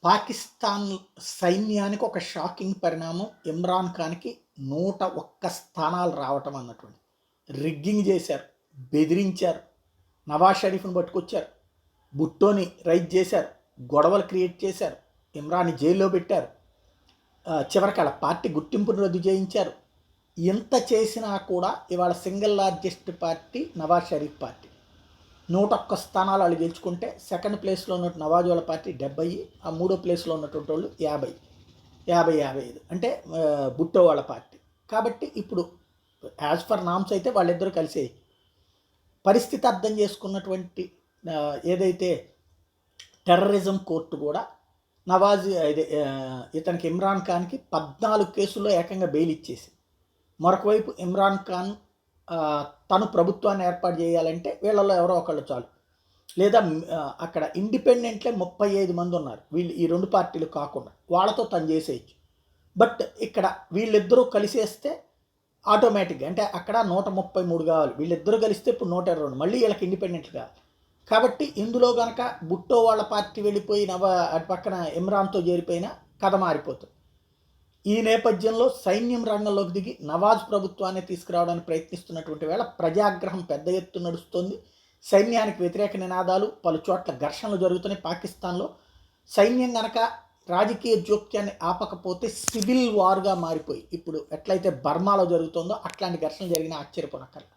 పాకిస్తాన్ సైన్యానికి ఒక షాకింగ్ పరిణామం ఇమ్రాన్ ఖాన్‌కి 101 స్థానాలు రావటం అన్నటువంటి. రిగ్గింగ్ చేశారు, బెదిరించారు, నవాజ్ షరీఫ్‌ని పట్టుకొచ్చారు, భుట్టోని రైజ్ చేశారు, గొడవలు క్రియేట్ చేశారు, ఇమ్రాన్ని జైల్లో పెట్టారు. చివరికి ఆళ్ళ పార్టీ గుర్తింపును రద్దు చేయించారు. ఇంత చేసినా కూడా ఇవాళ single largest party Nawaz Sharif party. 101 స్థానాలు వాళ్ళు గెలుచుకుంటే సెకండ్ ప్లేస్లో ఉన్న నవాజ్ వాళ్ళ పార్టీ 70, ఆ మూడో ప్లేస్లో ఉన్నటువంటి వాళ్ళు 50, 55 అంటే భుట్టో వాళ్ళ పార్టీ. కాబట్టి ఇప్పుడు యాజ్ ఫర్ నామ్స్ అయితే వాళ్ళిద్దరూ కలిసే పరిస్థితి అర్థం చేసుకున్నటువంటి ఏదైతే టెర్రరిజం కోర్టు కూడా నవాజ్ ఇతనికి ఇమ్రాన్ ఖాన్కి 14 కేసుల్లో ఏకంగా బెయిల్ ఇచ్చేసి, మరొక వైపు ఇమ్రాన్ ఖాన్ తను ప్రభుత్వాన్ని ఏర్పాటు చేయాలంటే వీళ్ళలో ఎవరో ఒకళ్ళు చాలు, లేదా అక్కడ ఇండిపెండెంట్లే 35 మంది ఉన్నారు వీళ్ళు, ఈ రెండు పార్టీలు కాకుండా వాళ్ళతో తను చేసేయచ్చు. బట్ ఇక్కడ వీళ్ళిద్దరూ కలిసేస్తే ఆటోమేటిక్గా అంటే అక్కడ 133 కావాలి, వీళ్ళిద్దరూ కలిస్తే ఇప్పుడు 122, మళ్ళీ వీళ్ళకి ఇండిపెండెంట్ కావాలి. కాబట్టి ఇందులో కనుక భుట్టో వాళ్ళ పార్టీ వెళ్ళిపోయి అటు పక్కన ఇమ్రాన్తో చేరిపోయినా కథ మారిపోతుంది. ఈ నేపథ్యంలో సైన్యం రంగంలోకి దిగి నవాజ్ ప్రభుత్వాన్ని తీసుకురావడానికి ప్రయత్నిస్తున్నటువంటి వేళ ప్రజాగ్రహం పెద్ద ఎత్తున నడుస్తుంది. సైన్యానికి వ్యతిరేక నినాదాలు, పలు చోట్ల ఘర్షణలు జరుగుతున్నాయి. పాకిస్తాన్లో సైన్యం కనుక రాజకీయ జోక్యాన్ని ఆపకపోతే సివిల్ వార్గా మారిపోయి ఇప్పుడు ఎట్లయితే బర్మాలో జరుగుతుందో అట్లాంటి ఘర్షణలు జరిగిన ఆశ్చర్యపోనక్కర్లేదు.